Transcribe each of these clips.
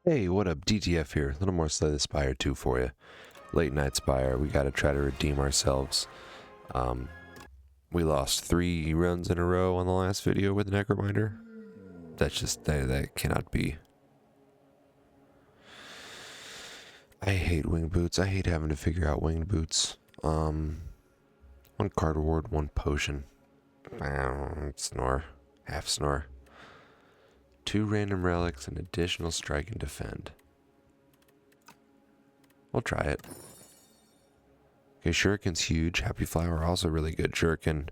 Hey, what up? DTF here. A little more Slay the Spire 2 for you. Late Night Spire. We gotta try to redeem ourselves. We lost 3 runs in a row on the last video with the Necrobinder. That's just, that cannot be. I hate winged boots. I hate having to figure out winged boots. 1 card reward, 1 potion. Snore. Half snore. 2 random relics, and additional strike and defend. We'll try it. Okay, Shuriken's huge. Happy Flower also really good. Shuriken,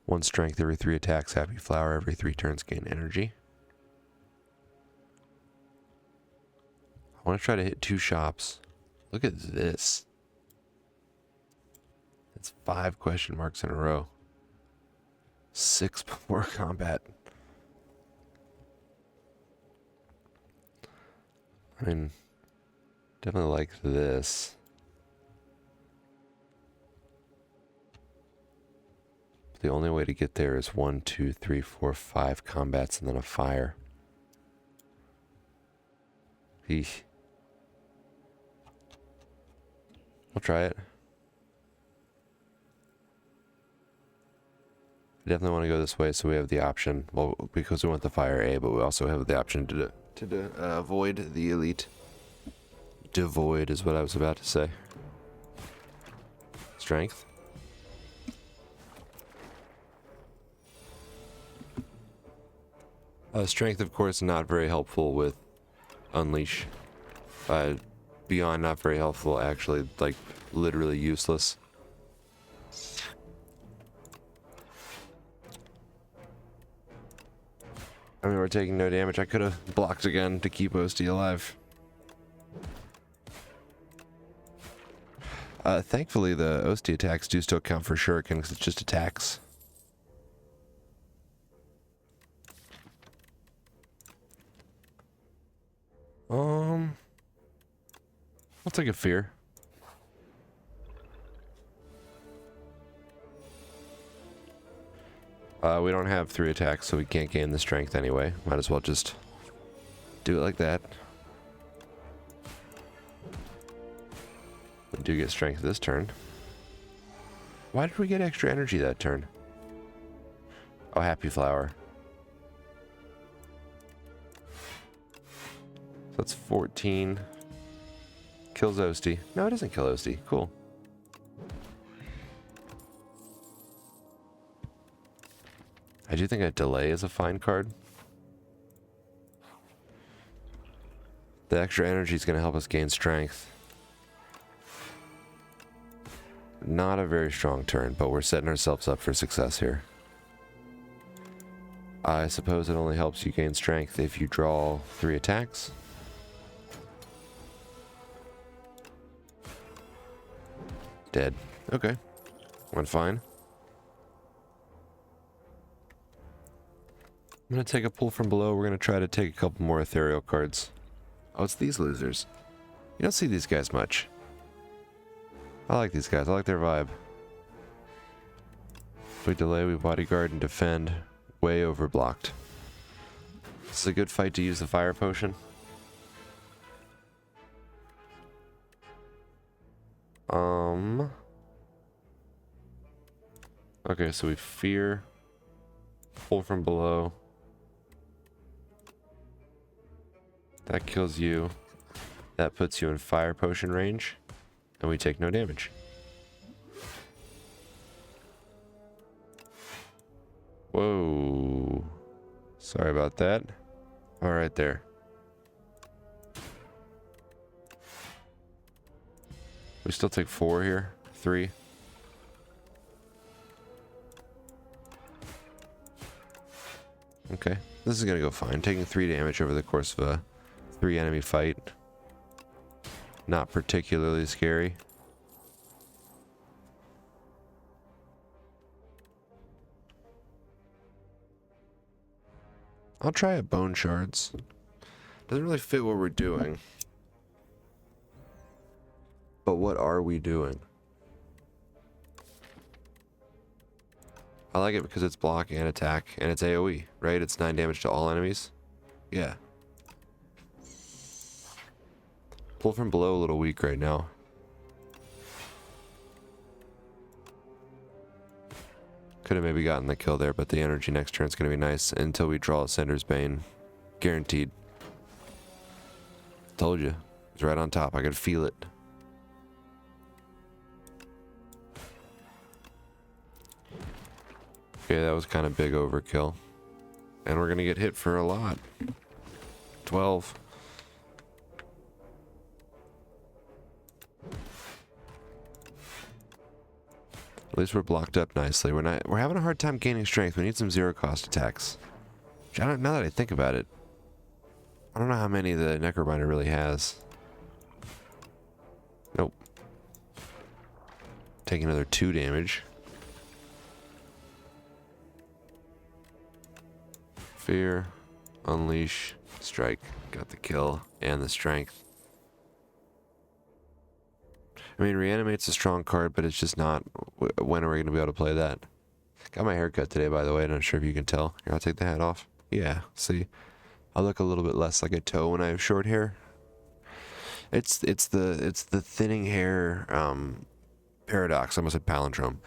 1 strength every 3 attacks. Happy Flower every 3 turns gain energy. I want to try to hit 2 shops. Look at this. It's 5 question marks in a row. 6 before combat. I mean, definitely like this. The only way to get there is 1, 2, 3, 4, 5 combats and then a fire. Eesh. I'll try it. I definitely want to go this way, so we have the option. Well, because we want the fire A, but we also have the option to avoid the elite. Devoid is what I was about to say. Strength. Strength, of course, not very helpful with Unleash. Beyond not very helpful, actually, like, literally useless. I mean, we're taking no damage. I could have blocked again to keep Osty alive. Thankfully, the Osty attacks do still count for Shuriken because it's just attacks. I'll take a fear. We don't have 3 attacks, so we can't gain the strength anyway. Might as well just do it like that. We do get strength this turn. Why did we get extra energy that turn? Oh, Happy Flower. So that's 14. Kills Osty. No, it doesn't kill Osty. Cool. I do think a delay is a fine card. The extra energy is going to help us gain strength. Not a very strong turn, but we're setting ourselves up for success here. I suppose it only helps you gain strength if you draw 3 attacks. Dead. Okay. Went fine. I'm going to take a pull from below. We're going to try to take a couple more ethereal cards. Oh, it's these losers. You don't see these guys much. I like these guys. I like their vibe. We delay, we bodyguard, and defend. Way overblocked. This is a good fight to use the fire potion. Okay, so we fear. Pull from below. That kills you. That puts you in fire potion range. And we take no damage. Whoa. Sorry about that. Alright there. We still take 4 here. 3. Okay. This is gonna go fine. Taking 3 damage over the course of a 3 enemy fight. Not particularly scary. I'll try a bone shards. Doesn't really fit what we're doing. But what are we doing? I like it because it's block and attack, and it's AoE, right? It's 9 damage to all enemies. Yeah. Pull from below a little weak right now. Could have maybe gotten the kill there, but the energy next turn is going to be nice until we draw a Sender's Bane. Guaranteed. Told you. It's right on top. I could feel it. Okay, that was kind of big overkill. And we're going to get hit for a lot. 12. At least we're blocked up nicely. We're having a hard time gaining strength. We need some zero cost attacks. Now that I think about it, I don't know how many the Necrobinder really has. Nope. Take another 2 damage. Fear, unleash, strike. Got the kill and the strength. I mean, Reanimate's a strong card, but it's just not. When are we going to be able to play that? Got my hair cut today, by the way. Not sure if you can tell. Here, I'll take the hat off. Yeah, see? I look a little bit less like a toe when I have short hair. It's the thinning hair paradox. I almost said palindrome.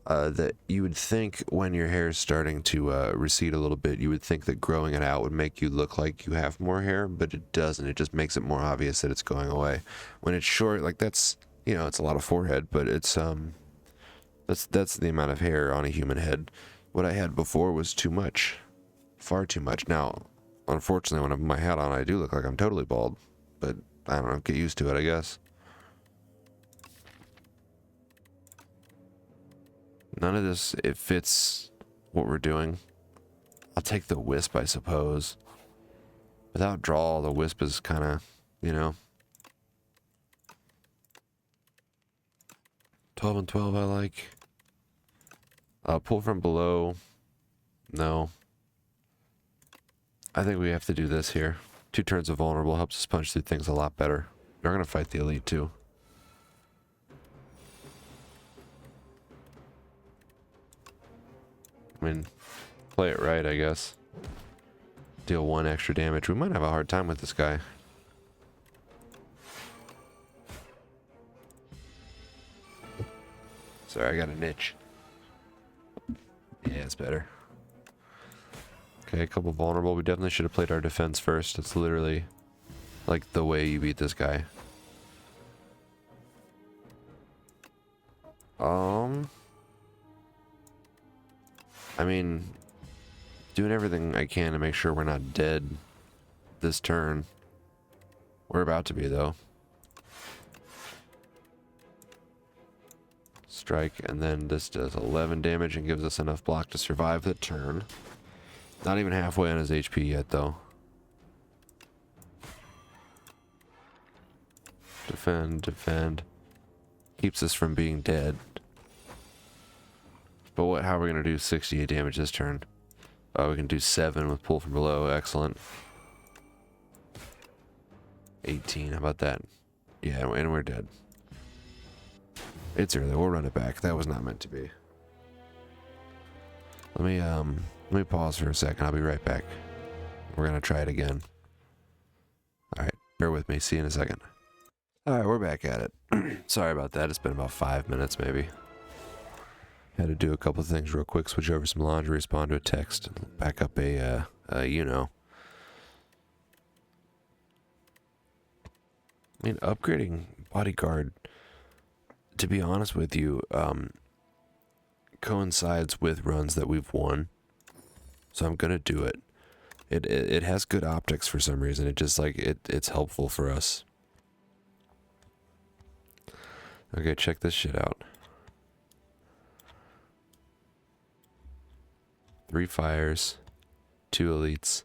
That you would think when your hair is starting to recede a little bit, you would think that growing it out would make you look like you have more hair, but it doesn't. It just makes it more obvious that it's going away. When it's short, like that's, you know, it's a lot of forehead, but it's that's the amount of hair on a human head. What I had before was too much, far too much. Now, unfortunately, when I have my hat on, I do look like I'm totally bald, but I don't know, get used to it, I guess. None of this, it fits what we're doing. I'll take the Wisp, I suppose. Without draw, the Wisp is kind of, you know. 12 and 12 I like. Pull from below. No. I think we have to do this here. 2 turns of vulnerable helps us punch through things a lot better. We're going to fight the elite too. I mean, play it right, I guess. Deal 1 extra damage. We might have a hard time with this guy. Sorry, I got an itch. Yeah, it's better. Okay, a couple vulnerable. We definitely should have played our defense first. It's literally like the way you beat this guy. I mean, doing everything I can to make sure we're not dead this turn. We're about to be, though. Strike, and then this does 11 damage and gives us enough block to survive the turn. Not even halfway on his HP yet, though. Defend, defend. Keeps us from being dead. But how are we going to do 68 damage this turn? We can do 7 with pull from below. Excellent. 18, how about that? Yeah, and we're dead. It's early, we'll run it back. That was not meant to be. Let me pause for a second. I'll be right back. We're gonna try it again. Alright, bear with me. See you in a second. Alright, we're back at it. Sorry about that. It's been about 5 minutes, maybe. Had to do a couple things real quick. Switch over some laundry, respond to a text, and back up a, you know. I mean, upgrading Bodyguard, to be honest with you, coincides with runs that we've won. So I'm gonna do it. It has good optics for some reason. It just like it's helpful for us. Okay, check this shit out. 3 fires, 2 elites,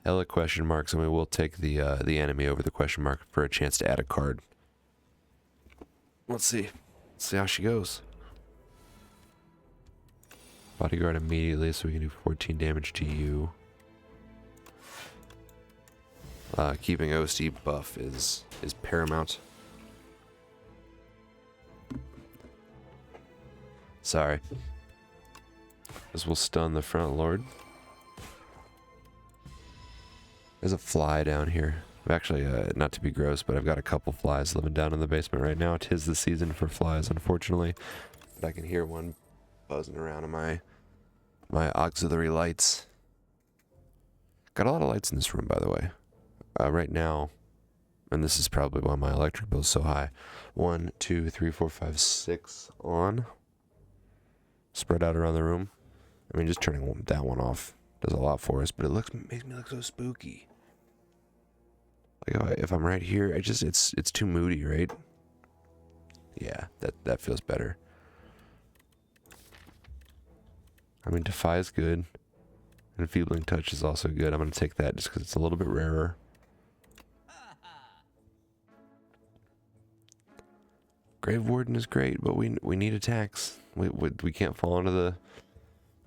hella question marks, and we will take the enemy over the question mark for a chance to add a card. Let's see. Let's see how she goes. Bodyguard immediately, so we can do 14 damage to you. Keeping OC buff is paramount. Sorry. This will stun the front lord. There's a fly down here. I've actually, not to be gross, but I've got a couple flies living down in the basement right now. 'Tis the season for flies, unfortunately. But I can hear one buzzing around in my auxiliary lights. Got a lot of lights in this room, by the way. Right now, and this is probably why my electric bill is so high. 1, 2, 3, 4, 5, 6 on. Spread out around the room. I mean, just turning that one off does a lot for us, but it makes me look so spooky. Like if I'm right here, it's too moody, right? Yeah, that feels better. I mean, Defy is good. And Enfeebling Touch is also good. I'm going to take that just because it's a little bit rarer. Grave Warden is great, but we need attacks. We can't fall into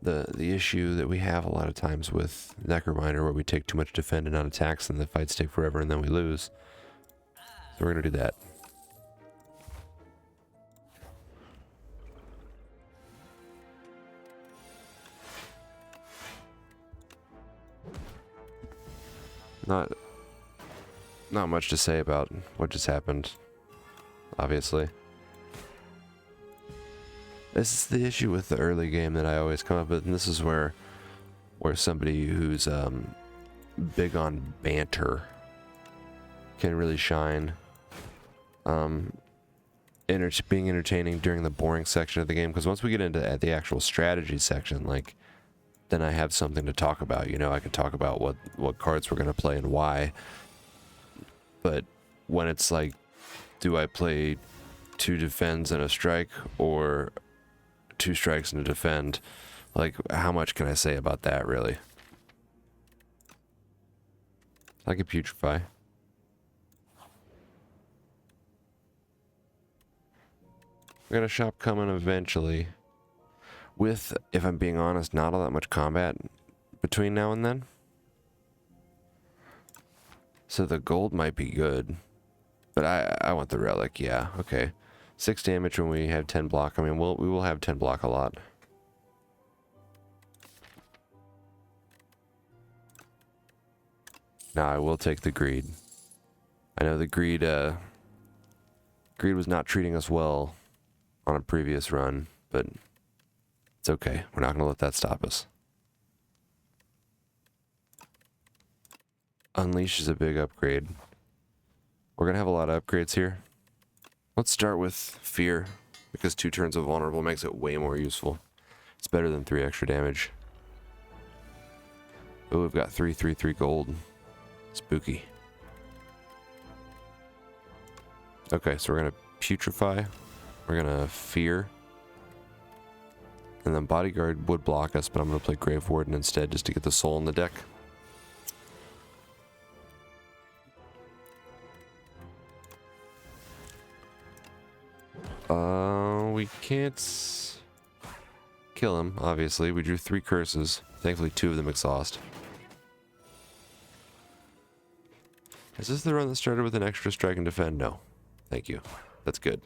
the issue that we have a lot of times with Necrobinder, where we take too much defend and not attacks, and the fights take forever, and then we lose. So we're going to do that. Not much to say about what just happened, obviously. This is the issue with the early game that I always come up with, and this is where somebody who's big on banter can really shine. Being entertaining during the boring section of the game, because once we get into the actual strategy section, like, then I have something to talk about. You know, I can talk about what cards we're going to play and why. But when it's like, do I play 2 defends and a strike, or 2 strikes and a defend? Like, how much can I say about that, really? I could putrefy. We got a shop coming eventually. With, if I'm being honest, not all that much combat between now and then. So the gold might be good. But I want the relic, yeah, okay. 6 damage when we have 10 block. I mean, we will have 10 block a lot. Now I will take the greed. I know the greed was not treating us well on a previous run, but it's okay. We're not going to let that stop us. Unleash is a big upgrade. We're going to have a lot of upgrades here. Let's start with Fear, because 2 turns of Vulnerable makes it way more useful. It's better than 3 extra damage. Oh, we've got 3 gold. Spooky. Okay, so we're going to Putrefy. We're going to Fear. And then Bodyguard would block us, but I'm going to play Grave Warden instead just to get the soul in the deck. We can't kill him, obviously. We drew 3 curses. Thankfully, 2 of them exhaust. Is this the run that started with an extra strike and defend? No. Thank you. That's good.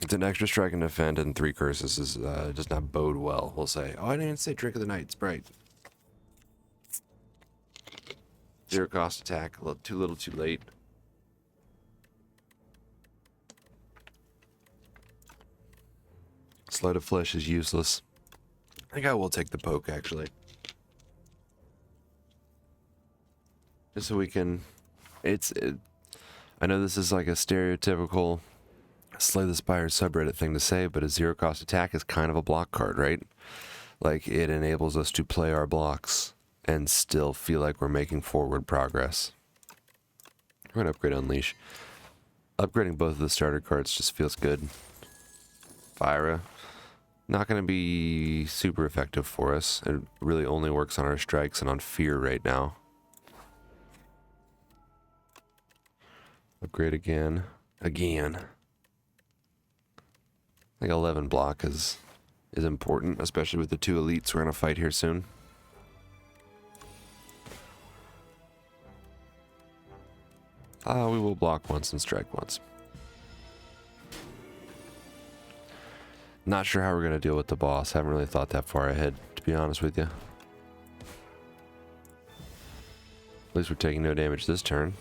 It's an extra strike and defend, and 3 curses does not bode well, we'll say. Oh, I didn't say Drink of the Night. Sprite. 0 cost attack. Too little, too late. Sleight of Flesh is useless. I think I will take the poke, actually. Just so we can... I know this is like a stereotypical Slay the Spire subreddit thing to say, but a 0 cost attack is kind of a block card, right? Like, it enables us to play our blocks and still feel like we're making forward progress. We're going to upgrade Unleash. Upgrading both of the starter cards just feels good. Fyra. Not going to be super effective for us. It really only works on our strikes and on Fear right now. Upgrade again. Again. I think 11 block is important, especially with the 2 elites we're going to fight here soon. We will block once and strike once. Not sure how we're going to deal with the boss. Haven't really thought that far ahead, to be honest with you. At least we're taking no damage this turn.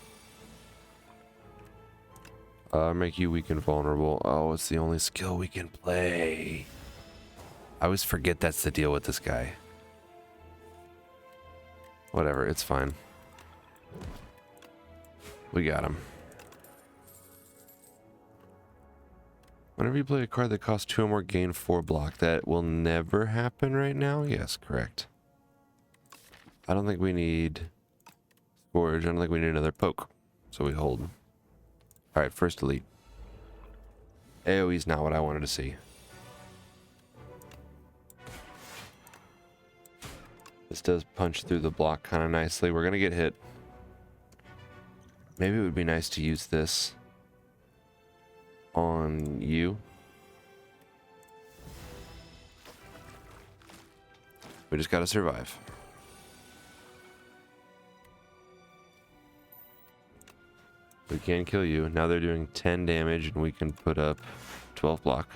Make you weak and vulnerable. Oh, it's the only skill we can play. I always forget that's the deal with this guy. Whatever, it's fine. We got him. Whenever you play a card that costs 2 or more, gain 4 block. That will never happen right now? Yes, correct. I don't think we need Scourge. I don't think we need another poke. So we hold. Alright, first elite. AoE's not what I wanted to see. This does punch through the block kind of nicely. We're going to get hit. Maybe it would be nice to use this on you. We just got to survive. We can kill you. Now they're doing 10 damage and we can put up 12 block.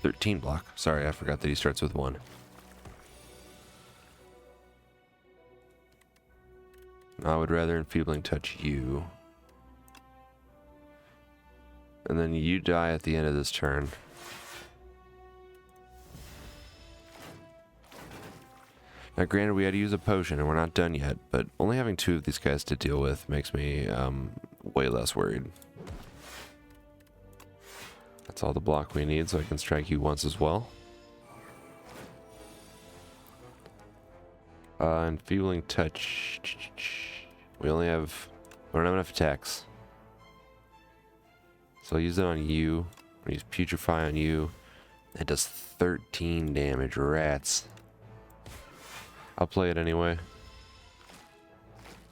13 block. Sorry, I forgot that he starts with 1. I would rather enfeebling touch you. And then you die at the end of this turn. Now granted we had to use a potion and we're not done yet, but only having 2 of these guys to deal with makes me way less worried. That's all the block we need, so I can strike you once as well. Enfeebling touch. We don't have enough attacks. So I'll use it on you. I'll use Putrefy on you. It does 13 damage. Rats. I'll play it anyway.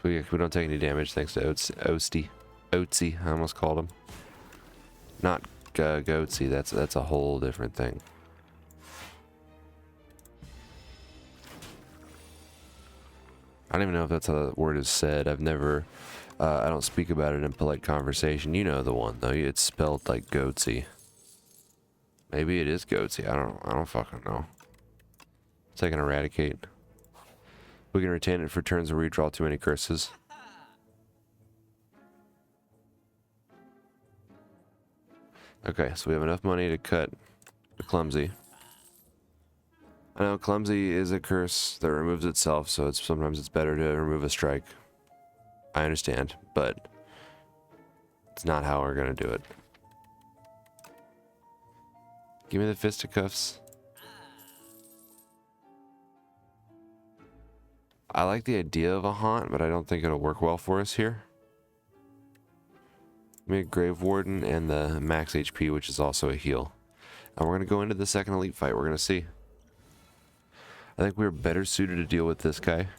We don't take any damage thanks to Oatsy. I almost called him. Not Goatsy. That's a whole different thing. I don't even know if that's how that word is said. I've never... I don't speak about it in polite conversation. You know the one, though. It's spelled like Goatsy. Maybe it is Goatsy. I don't fucking know. So I can eradicate. We can retain it for turns where we draw too many curses. Okay, so we have enough money to cut the Clumsy. I know Clumsy is a curse that removes itself, so sometimes it's better to remove a strike. I understand, but it's not how we're gonna do it. Give me the fisticuffs. I like the idea of a haunt, but I don't think it'll work well for us here. Give me a Grave Warden and the max HP, which is also a heal. And we're gonna go into the second elite fight. We're gonna see. I think we're better suited to deal with this guy.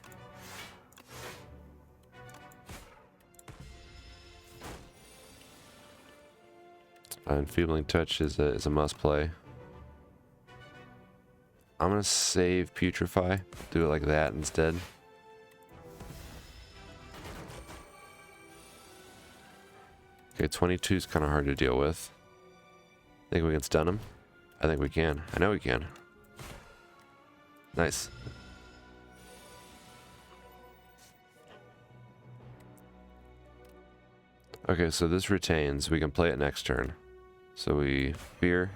Enfeebling touch is a must play. I'm gonna save Putrefy. Do it like that instead. Okay, 22 is kind of hard to deal with. Think we can stun him? I think we can. I know we can. Nice. Okay, so this retains. We can play it next turn. So we fear.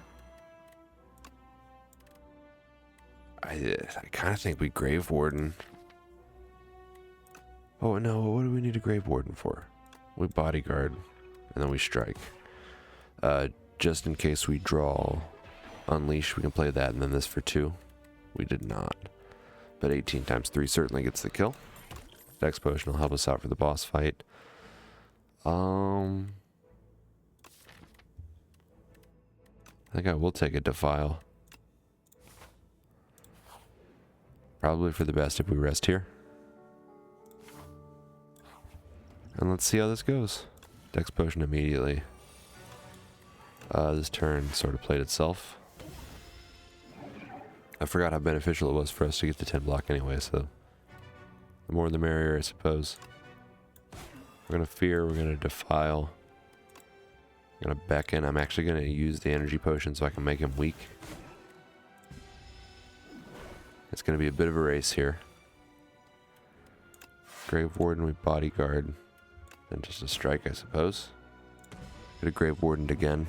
I kind of think we Grave Warden. Oh no, what do we need a Grave Warden for? We bodyguard, and then we strike. Just in case we draw Unleash, we can play that, and then this for 2. We did not. But 18 times 3 certainly gets the kill. Dex Potion will help us out for the boss fight. I think I will take a Defile. Probably for the best if we rest here. And let's see how this goes. Dex Potion immediately. This turn sort of played itself. I forgot how beneficial it was for us to get to 10 block anyway, so the more the merrier, I suppose. We're going to fear, we're going to defile. I'm going to beckon. I'm actually going to use the energy potion so I can make him weak. It's going to be a bit of a race here. Grave Warden, we bodyguard. Then just a strike, I suppose. Could have Grave Wardened again.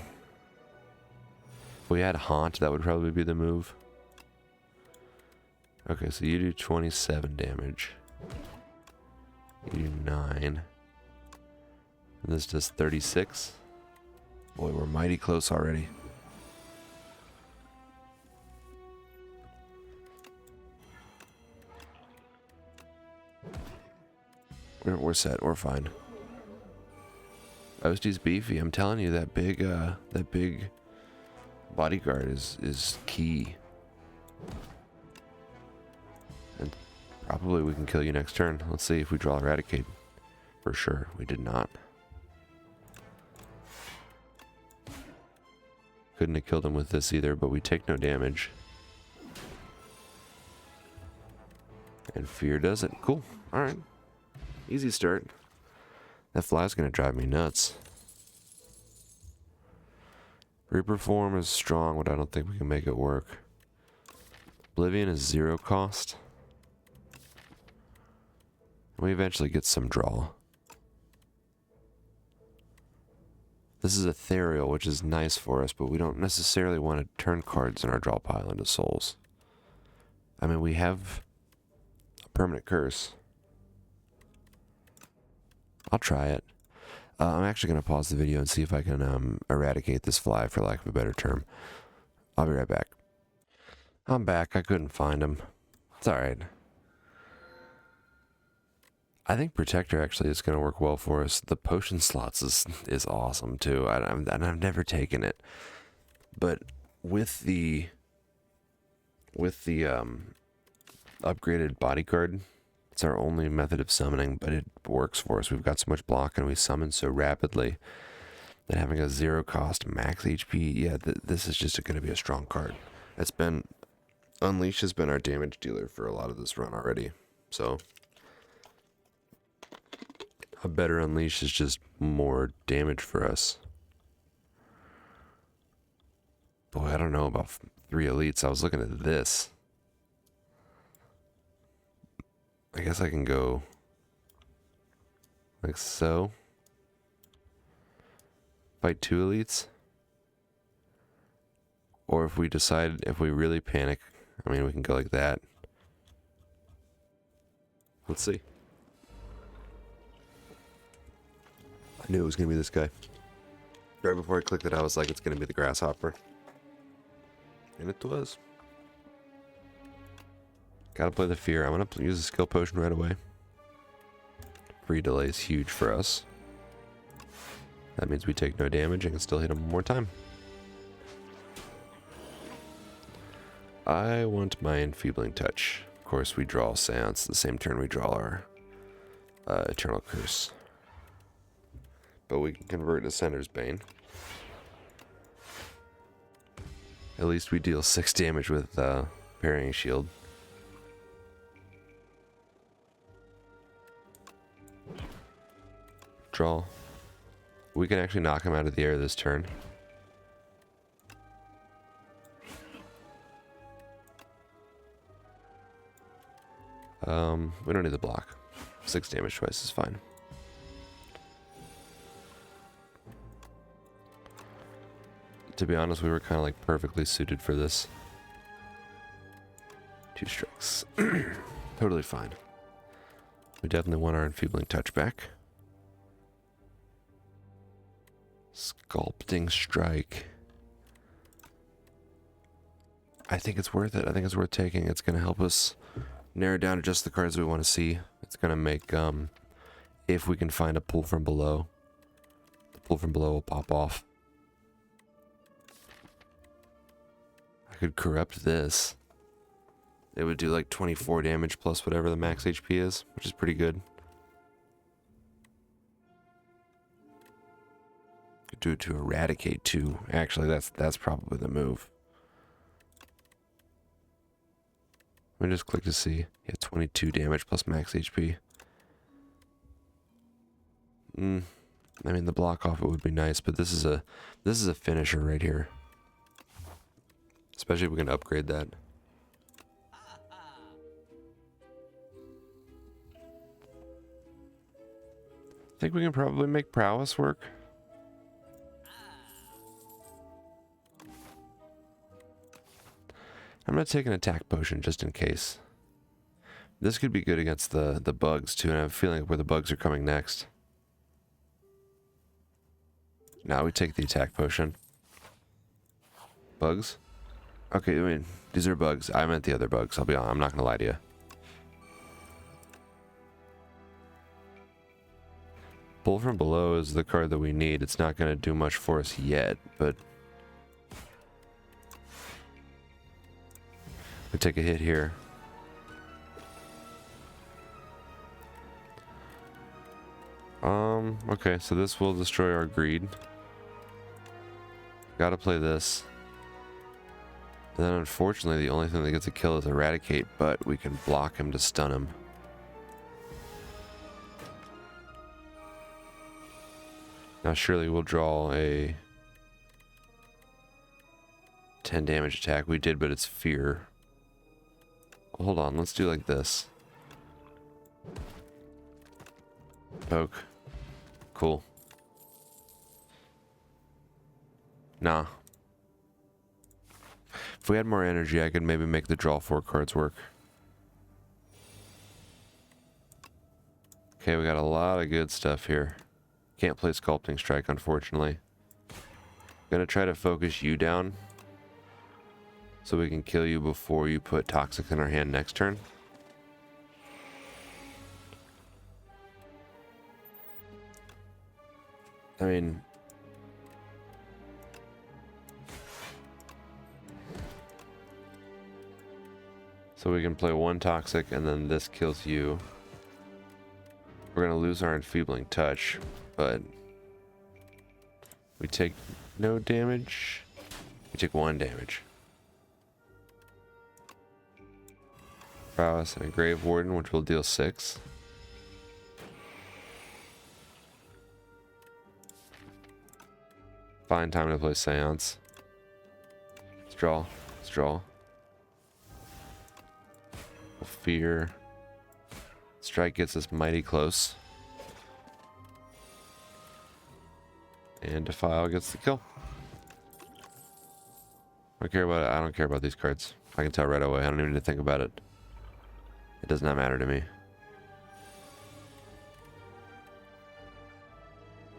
If we had Haunt, that would probably be the move. Okay, so you do 27 damage. You do 9. And this does 36. Boy, we're mighty close already. We're set. We're fine. Osty's beefy. I'm telling you, that big bodyguard is key. And probably we can kill you next turn. Let's see if we draw Eradicate. For sure, we did not. Couldn't have killed him with this either, but we take no damage. And Fear does it. Cool. Alright. Easy start. That fly's gonna drive me nuts. Reaper form is strong, but I don't think we can make it work. Oblivion is 0 cost. We eventually get some draw. This is Ethereal, which is nice for us, but we don't necessarily want to turn cards in our draw pile into souls. I mean, we have a permanent curse. I'll try it. I'm actually going to pause the video and see if I can eradicate this fly, for lack of a better term. I'll be right back. I'm back. I couldn't find him. It's alright. I think Protector actually is going to work well for us. The potion slots is awesome too. And I've never taken it. But with the upgraded bodyguard, it's our only method of summoning, but it works for us. We've got so much block and we summon so rapidly that having a 0 cost max HP, yeah, this is just going to be a strong card. It's been... Unleash has been our damage dealer for a lot of this run already. So a better Unleash is just more damage for us. Boy, I don't know about 3 elites. I was looking at this. I guess I can go like so. Fight 2 elites. Or if we decide, if we really panic, I mean, we can go like that. Let's see. I knew it was going to be this guy. Right before I clicked it, I was like, it's going to be the grasshopper. And it was. Gotta play the Fear. I'm gonna use a skill potion right away. Free delay is huge for us. That means we take no damage and can still hit him one more time. I want my Enfeebling Touch. Of course, we draw Seance the same turn we draw our Eternal Curse. But we can convert to Sender's Bane. At least we deal 6 damage with Parrying Shield. Draw. We can actually knock him out of the air this turn. We don't need the block. 6 damage twice is fine. To be honest, we were kind of like perfectly suited for this. 2 strikes. Totally fine. We definitely want our Enfeebling Touch back. Sculpting Strike. I think it's worth it. I think it's worth taking. It's going to help us narrow down to just the cards we want to see. It's going to make, if we can find a pull from below, the pull from below will pop off. I could corrupt this. It would do like 24 damage plus whatever the max HP is, which is pretty good. Could do it to eradicate too. Actually, that's probably the move. Let me just click to see. Yeah, 22 damage plus max HP. I mean, the block off it would be nice, but this is a finisher right here. Especially if we can upgrade that. think we can probably make prowess work. I'm gonna take an attack potion just in case. This could be good against the bugs too, and I have a feeling where the bugs are coming next. Now we take the attack potion. Bugs? Okay, I mean, these are bugs. I meant the other bugs. I'll be honest. I'm not gonna lie to you. Pull from below is the card that we need. It's not gonna do much for us yet, but we take a hit here. Okay, so this will destroy our greed. Gotta play this. And then unfortunately the only thing that gets a kill is Eradicate, but we can block him to stun him. Now surely we'll draw a 10 damage attack. We did, but it's fear. Hold on, let's do like this. Poke. Cool. Nah. If we had more energy, I could maybe make the draw 4 cards work. Okay, we got a lot of good stuff here. Can't play Sculpting Strike, unfortunately. Gonna try to focus you down so we can kill you before you put Toxic in our hand next turn. I mean, so we can play 1 Toxic and then this kills you. We're gonna lose our Enfeebling Touch, but we take no damage. We take 1 damage. Prowess and a Grave Warden, which will deal 6. Fine time to play Seance. Let's draw. Let's draw. Fear. Strike gets us mighty close. And Defile gets the kill. I don't care about these cards. I can tell right away. I don't even need to think about it. It does not matter to me.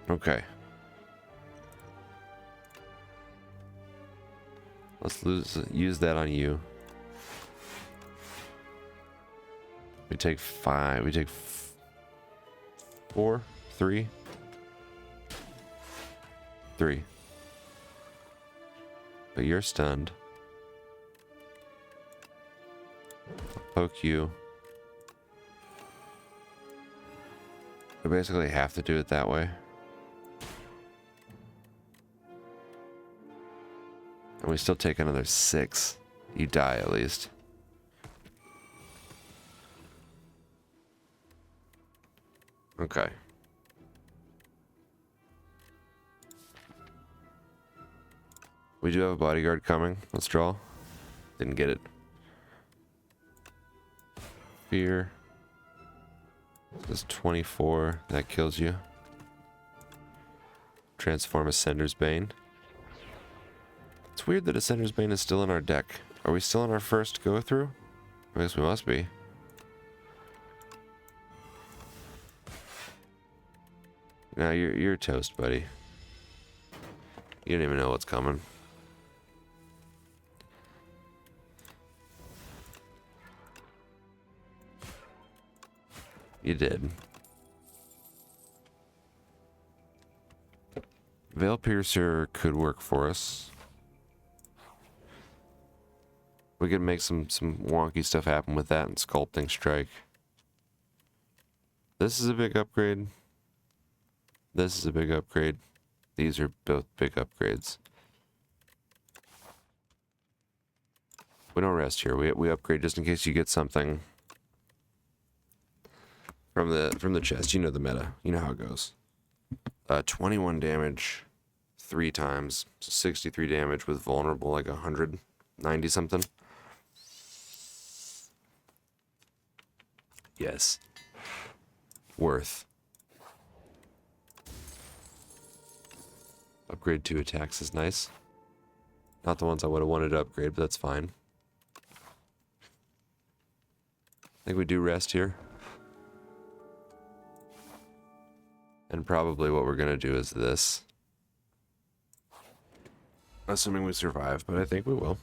Okay. Let's use that on you. We take 5. We take 4, 3, 3. But you're stunned. I'll poke you. I basically have to do it that way. And we still take another 6. You die at least. Okay. We do have a bodyguard coming. Let's draw. Didn't get it. Fear. This is 24. That kills you. Transform Ascender's Bane. It's weird that Ascender's Bane is still in our deck. Are we still on our first go through? I guess we must be. Now you're toast, buddy. You don't even know what's coming. You did. Veil Piercer could work for us. We could make some wonky stuff happen with that and Sculpting Strike. This is a big upgrade. This is a big upgrade. These are both big upgrades. We don't rest here. We upgrade just in case you get something from the chest. You know the meta. You know how it goes. 21 damage 3 times. So 63 damage with vulnerable like 190 something. Yes. Worth. Upgrade 2 attacks is nice. Not the ones I would have wanted to upgrade, but that's fine. I think we do rest here. And probably what we're going to do is this. Assuming we survive, but I think we will.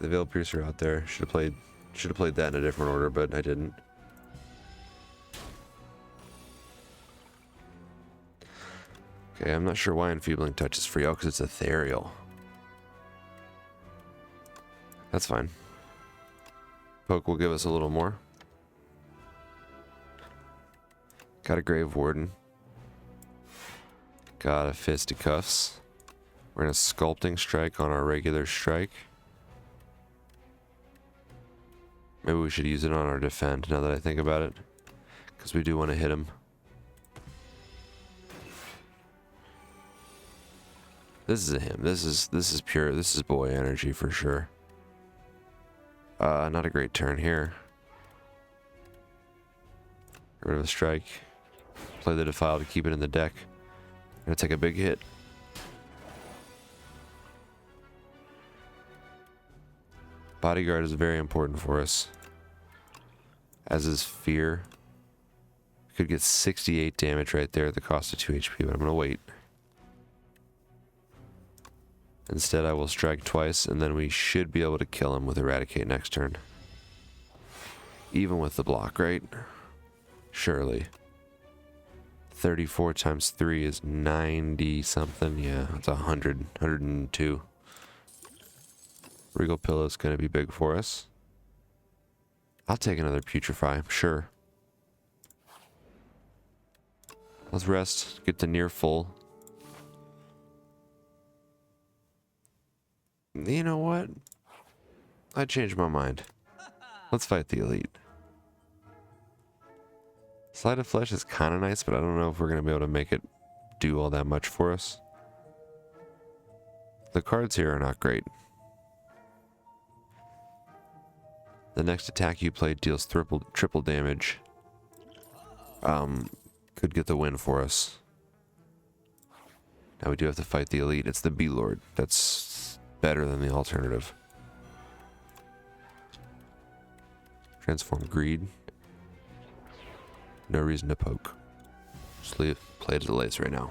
The Veil Piercer out there. Should have played that in a different order, but I didn't. Okay, I'm not sure why Enfeebling Touch is free. Oh, because it's ethereal. That's fine. Poke will give us a little more. Got a Grave Warden. Got a Fisticuffs. We're going to Sculpting Strike on our regular strike. Maybe we should use it on our defend now that I think about it. Because we do want to hit him. This is a him. This is pure. This is boy energy for sure. Not a great turn here. Get rid of a strike. Play the Defile to keep it in the deck. Gonna take a big hit. Bodyguard is very important for us. As is Fear. Could get 68 damage right there at the cost of 2 HP, but I'm gonna wait. Instead, I will strike twice, and then we should be able to kill him with Eradicate next turn. Even with the block, right? Surely. 34 times 3 is 90 something. Yeah, it's 100, 102. Regal Pillow is going to be big for us. I'll take another Putrefy, sure. Let's rest, get to near full. You know what? I changed my mind. Let's fight the elite. Slide of Flesh is kind of nice, but I don't know if we're going to be able to make it do all that much for us. The cards here are not great. The next attack you play deals triple damage. Could get the win for us. Now we do have to fight the elite. It's the B-Lord. That's better than the alternative. Transform Greed. No reason to poke. Just play to the lace right now.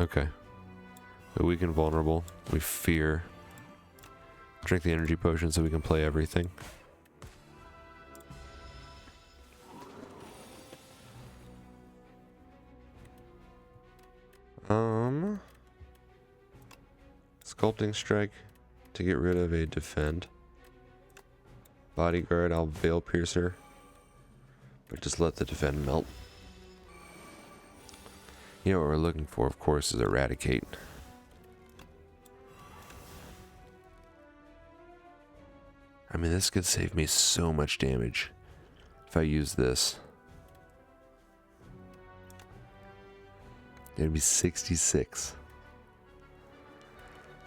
Okay. We weaken vulnerable. We fear. Drink the energy potion so we can play everything. Sculpting Strike to get rid of a defend. Bodyguard, I'll Veil Piercer. But just let the defend melt. You know what we're looking for, of course, is Eradicate. I mean, this could save me so much damage if I use this. It'd be 66.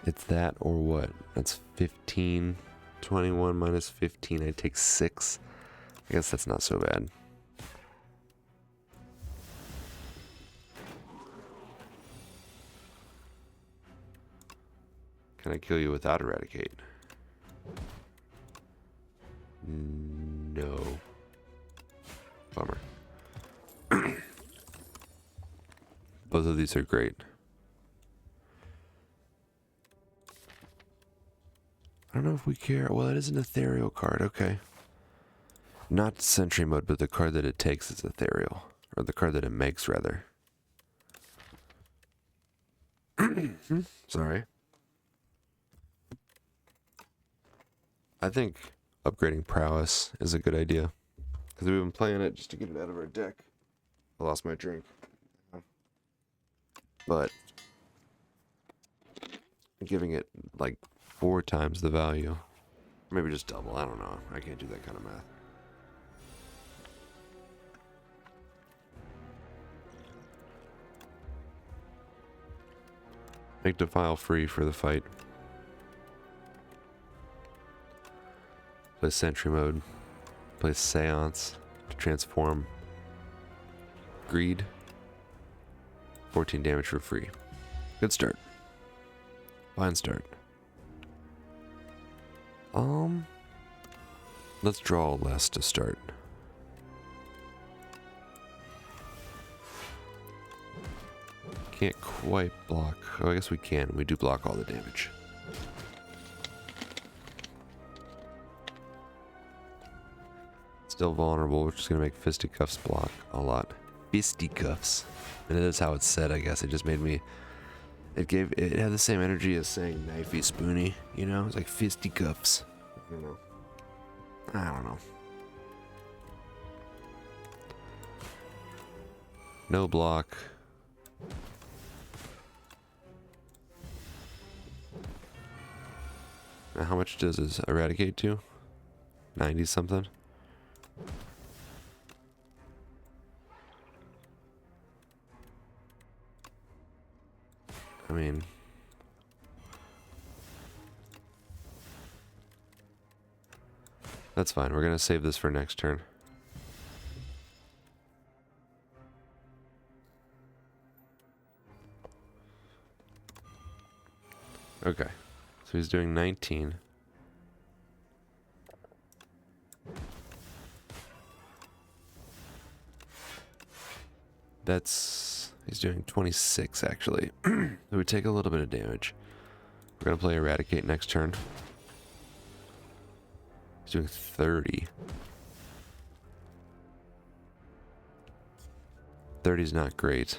It's that or what? That's 15. 21 minus 15. I take 6. I guess that's not so bad. Can I kill you without Eradicate? No. Bummer. Both of these are great. I don't know if we care. Well, it is an ethereal card. Okay. Not Sentry Mode, but the card that it takes is ethereal. Or the card that it makes, rather. Sorry. I think upgrading Prowess is a good idea. Because we've been playing it just to get it out of our deck. I lost my drink. But giving it like 4 times the value. Maybe just double. I don't know. I can't do that kind of math. Make Defile free for the fight. Play Sentry Mode. Play Seance to transform. Greed. 14 damage for free. Good start. Fine start. Let's draw less to start. Can't quite block. Oh, I guess we can. We do block all the damage. Still vulnerable, which is going to make fisticuffs block a lot. Fisticuffs. And it is how it's said, I guess. It just made me... It had the same energy as saying knifey spoony, you know? It's like fisticuffs. I don't know. No block. Now how much does this eradicate to? 90 something? I mean... That's fine. We're going to save this for next turn. Okay. So he's doing 19. He's doing 26 actually. So we take a little bit of damage. We're going to play Eradicate next turn. He's doing 30. 30's not great.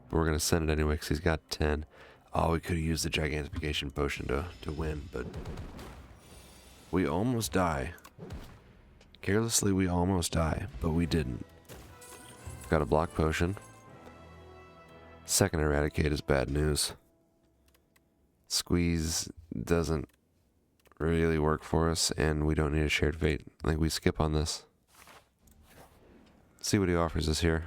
But we're going to send it anyway because he's got 10. Oh, we could have used the Gigantification Potion to win, but we almost die. Carelessly, we almost die, but we didn't. Got a block potion. Second Eradicate is bad news. Squeeze doesn't really work for us, and we don't need a shared fate. I think we skip on this. See what he offers us here.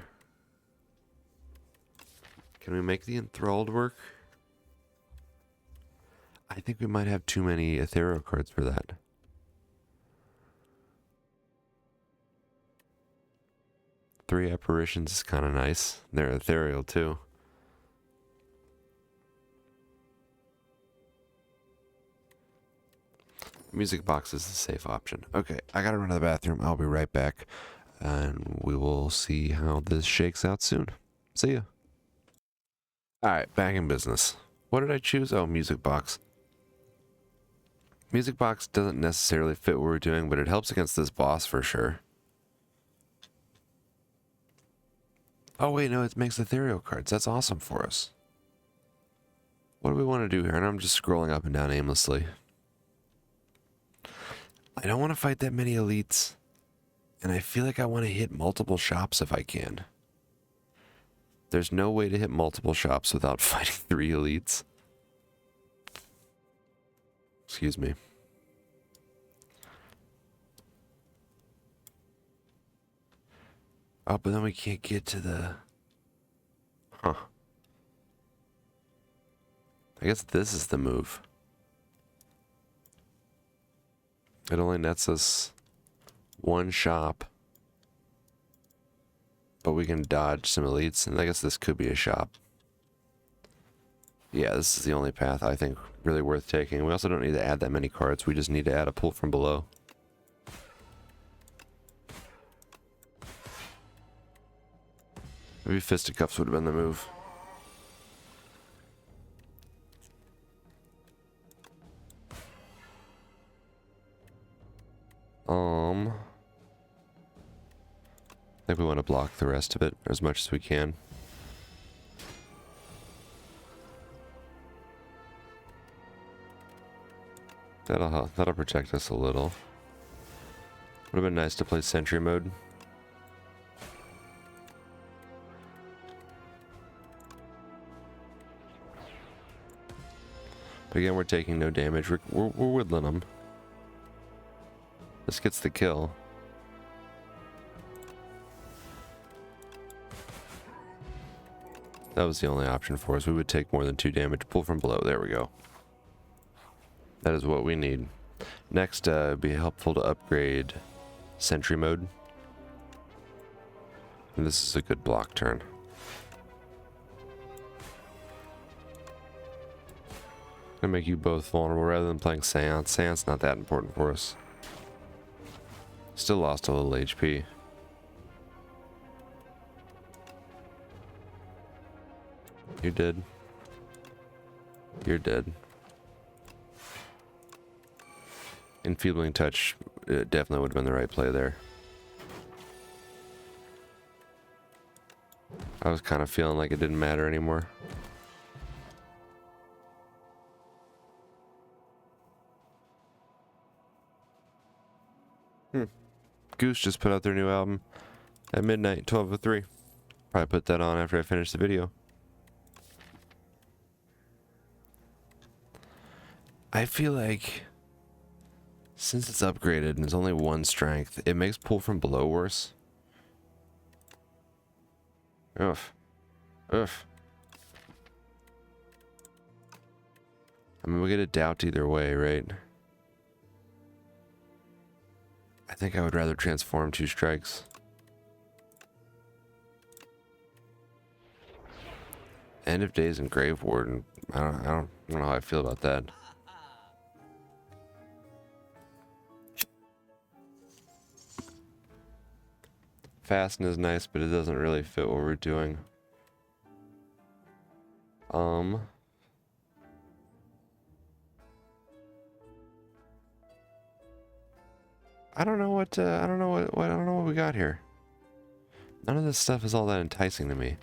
Can we make the Enthralled work? I think we might have too many ethereal cards for that. Three apparitions is kind of nice. They're ethereal too. Music box is the safe option. Okay, I gotta run to the bathroom. I'll be right back. And we will see how this shakes out soon. See ya. Alright, back in business. What did I choose? Oh, music box. Music box doesn't necessarily fit what we're doing, but it helps against this boss for sure. Oh wait, no, it makes ethereal cards. That's awesome for us. What do we want to do here? And I'm just scrolling up and down aimlessly. I don't want to fight that many elites. And I feel like I want to hit multiple shops if I can. There's no way to hit multiple shops without fighting 3 elites. Excuse me. Oh, but then we can't get to the... Huh. I guess this is the move. It only nets us 1 shop. But we can dodge some elites, and I guess this could be a shop. Yeah, this is the only path I think really worth taking. We also don't need to add that many cards. We just need to add a pull from below. Maybe Fisticuffs would have been the move. I think we want to block the rest of it as much as we can. That'll protect us a little. Would have been nice to play Sentry mode. But again, we're taking no damage. We're whittling them. This gets the kill. That was the only option for us. We would take more than 2 damage. Pull from below. There we go. That is what we need. Next, it'd be helpful to upgrade Sentry Mode. And this is a good block turn. Gonna make you both vulnerable rather than playing Seance. Seance not that important for us. Still lost a little HP. You're dead. You're dead. Enfeebling Touch definitely would have been the right play there. I was kind of feeling like it didn't matter anymore. Goose just put out their new album at midnight, 12:03. Probably put that on after I finish the video. I feel like since it's upgraded and it's only one strength, it makes pull from below worse. Ugh. Ugh. I mean, we get a doubt either way, right? I think I would rather transform 2 strikes. End of Days and Grave Warden. I don't know how I feel about that. Fasten is nice, but it doesn't really fit what we're doing. I don't know what we got here. None of this stuff is all that enticing to me.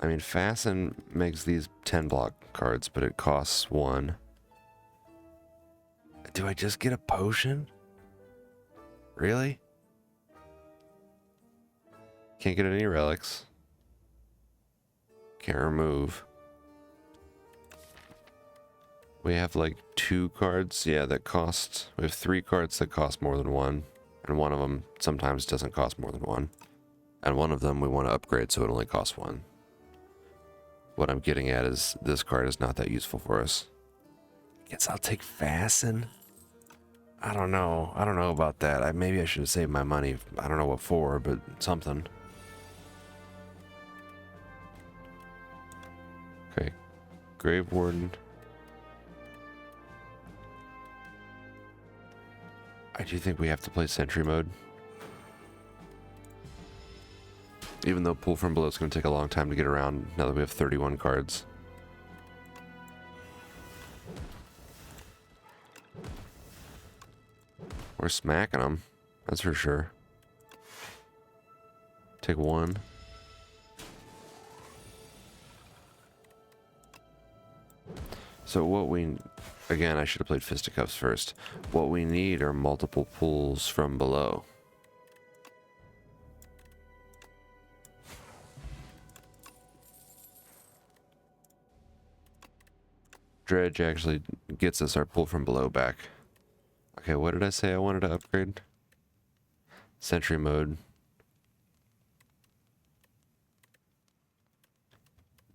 I mean, Fasten makes these 10 block cards, but it costs 1. Do I just get a potion? Really? Can't get any relics. Can't remove. We have like 2 cards, yeah, that cost... We have 3 cards that cost more than 1. And one of them sometimes doesn't cost more than 1. And one of them we want to upgrade so it only costs 1. What I'm getting at is this card is not that useful for us. Guess I'll take Fasten. I don't know. I don't know about that. Maybe I should have saved my money. I don't know what for, but something. Okay. Grave Warden. I do think we have to play Sentry Mode. Even though pull from below is going to take a long time to get around now that we have 31 cards. We're smacking them, that's for sure. Take 1. So what we... Again, I should have played Fisticuffs first. What we need are multiple pulls from below. Dredge actually gets us our pull from below back. Okay, what did I say I wanted to upgrade? Sentry Mode.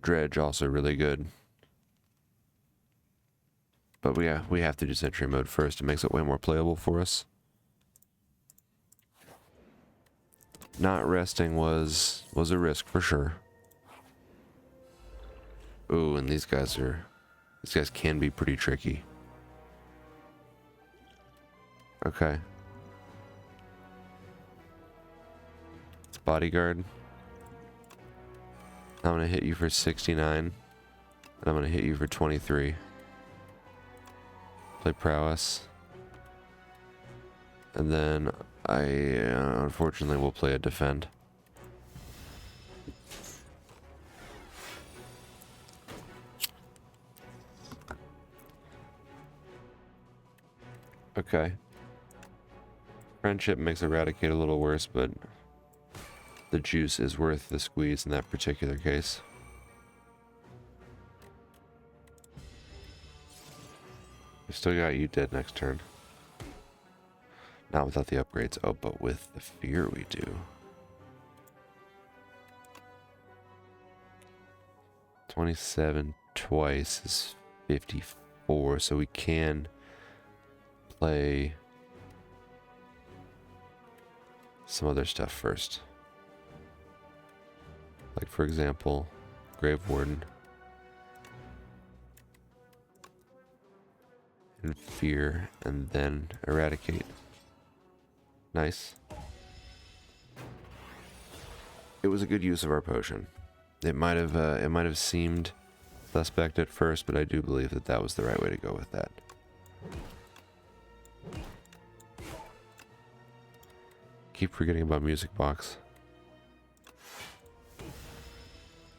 Dredge also really good. But we have to do Sentry Mode first. It makes it way more playable for us. Not resting was a risk for sure. Ooh, and these guys can be pretty tricky. Okay. It's Bodyguard. I'm gonna hit you for 69. And I'm gonna hit you for 23. Play Prowess. And then I unfortunately will play a Defend. Okay. Friendship makes Eradicate a little worse, but the juice is worth the squeeze in that particular case. We still got you dead next turn. Not without the upgrades. Oh, but with the fear we do. 27 twice is 54, so we can play some other stuff first. Like, for example, Grave Warden and Fear, and then Eradicate. Nice. It was a good use of our potion. It might have seemed suspect at first, but I do believe that that was the right way to go with that. Keep forgetting about Music Box.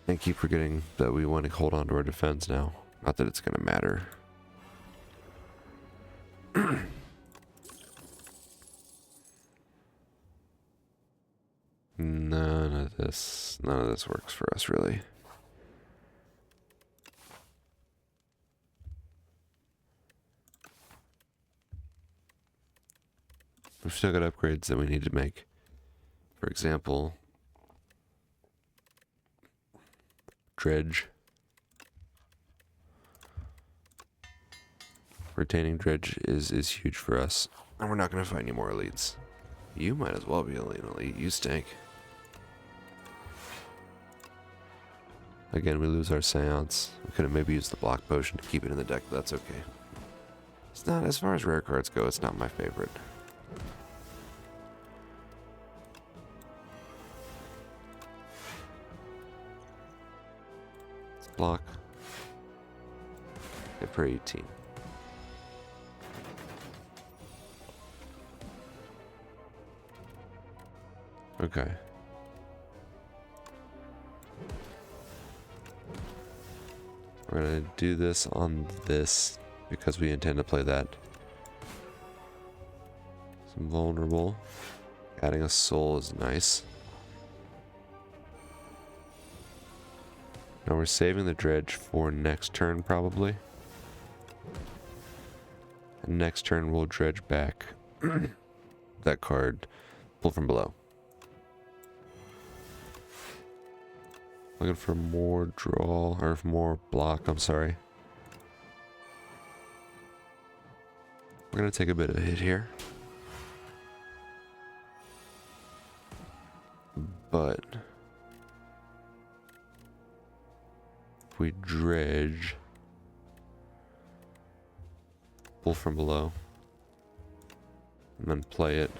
And keep forgetting that we want to hold on to our defense now. Not that it's going to matter. None of this works for us, really. We've still got upgrades that we need to make. For example, Dredge. Retaining Dredge is huge for us. And we're not going to fight any more elites. You might as well be an elite. You stink. Again, we lose our Seance. We could have maybe used the block potion to keep it in the deck, but that's okay. It's not, as far as rare cards go, it's not my favorite. Let's block. Hit for 18. Okay. We're gonna do this on this because we intend to play that. Some vulnerable. Adding a soul is nice. Now we're saving the dredge for next turn probably. And next turn we'll dredge back that card. Pull from below. Looking for more draw, or more block, I'm sorry. We're gonna take a bit of a hit here. But if we dredge, pull from below, and then play it,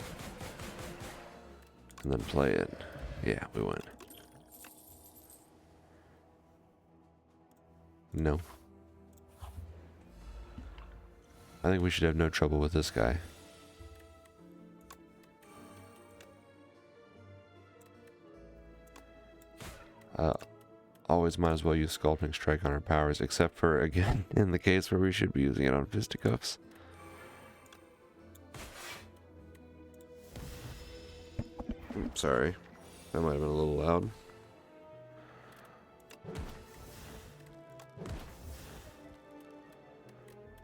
and then play it, yeah, we win. No. I think we should have no trouble with this guy. Always might as well use Sculpting Strike on our powers, except for, again, in the case where we should be using it on Fisticuffs. Sorry. That might have been a little loud.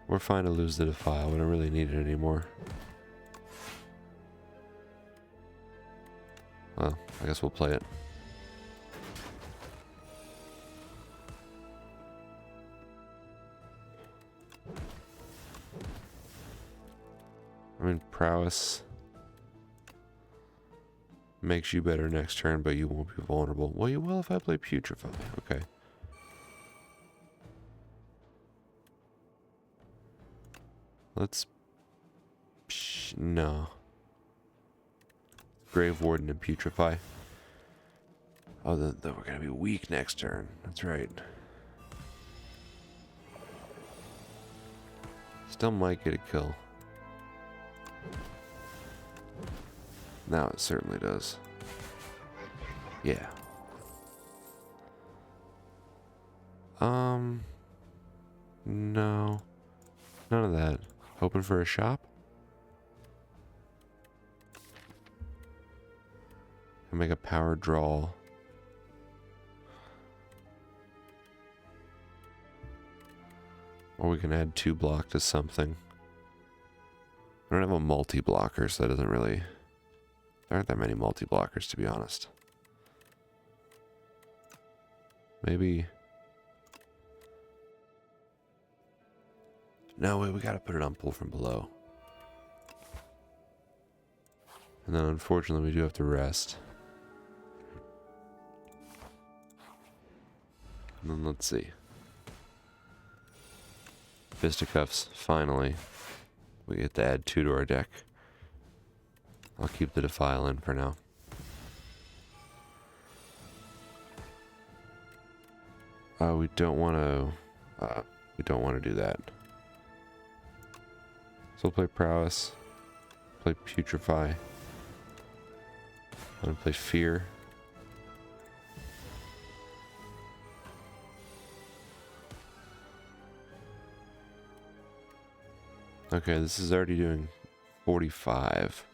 We're fine to lose the Defile. We don't really need it anymore. Well, I guess we'll play it. I mean, Prowess makes you better next turn, but you won't be vulnerable. Well, you will if I play Putrefy. Okay. Let's... no. Grave Warden and Putrefy. Oh, then we're going to be weak next turn. That's right. Still might get a kill. Now it certainly does. Yeah. No. None of that. Hoping for a shop? And make a power draw. Or we can add 2 block to something. I don't have a multi-blocker, so that doesn't really... There aren't that many multi-blockers, to be honest. Maybe... No, wait, we gotta put it on pull from below. And then unfortunately we do have to rest. And then let's see. Fisticuffs, finally. We get to add 2 to our deck. I'll keep the Defile in for now. We don't want to do that. So we'll play Prowess, play Putrefy, I'm gonna play Fear. Okay, this is already doing 45,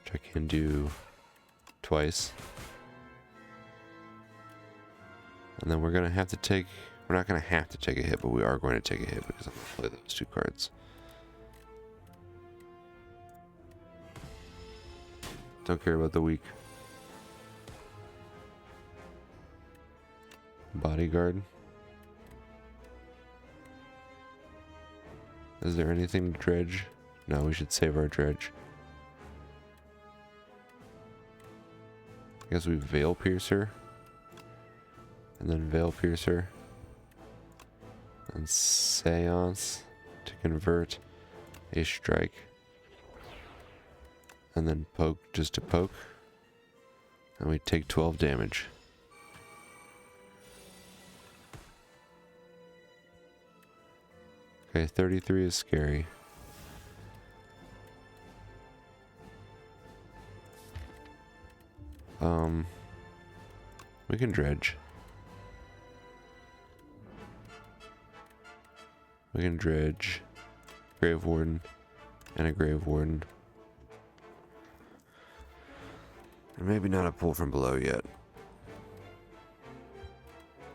which I can do twice. And then we're gonna have to take, we're not gonna have to take a hit, but we are going to take a hit because I'm gonna play those 2 cards. Don't care about the weak. Bodyguard. Is there anything to dredge? No, we should save our dredge. I guess we Veil Piercer. And then Veil Piercer. And Seance to convert a strike. And then poke just to poke. And we take 12 damage. Okay, 33 is scary. We can dredge. We can dredge Grave Warden and a Grave Warden. And maybe not a pull from below yet.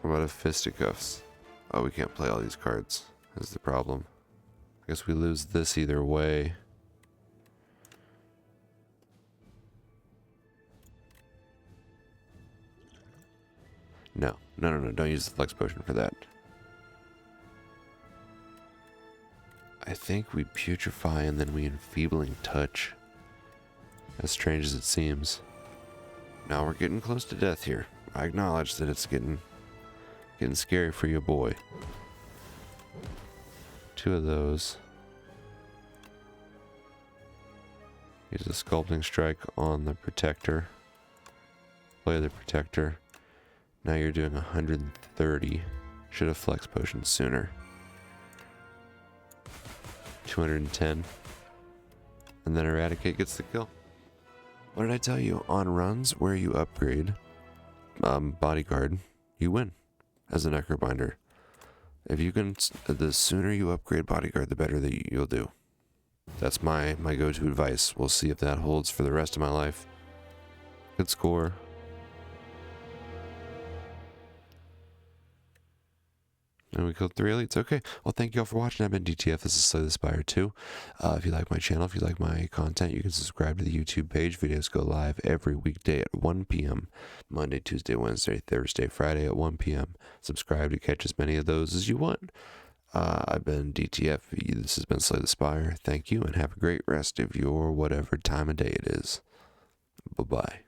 What about a Fisticuffs? Oh, we can't play all these cards. Is the problem. I guess we lose this either way. No, don't use the Flex Potion for that. I think we Putrefy and then we Enfeebling Touch. As strange as it seems. Now we're getting close to death here. I acknowledge that it's getting scary for your boy. 2 of those. Use a Sculpting Strike on the Protector. Play the Protector. Now you're doing 130. Should have Flex Potion sooner. 210. And then Eradicate gets the kill. What did I tell you? On runs where you upgrade Bodyguard, you win as a Necrobinder. If you can, the sooner you upgrade Bodyguard, the better that you'll do. That's my go-to advice. We'll see if that holds for the rest of my life. Good score. And we killed 3 elites. Okay. Well, thank you all for watching. I've been DTF. This is Slay the Spire 2. If you like my channel, if you like my content, you can subscribe to the YouTube page. Videos go live every weekday at 1 p.m. Monday, Tuesday, Wednesday, Thursday, Friday at 1 p.m. Subscribe to catch as many of those as you want. I've been DTF. This has been Slay the Spire. Thank you, and have a great rest of your whatever time of day it is. Bye-bye.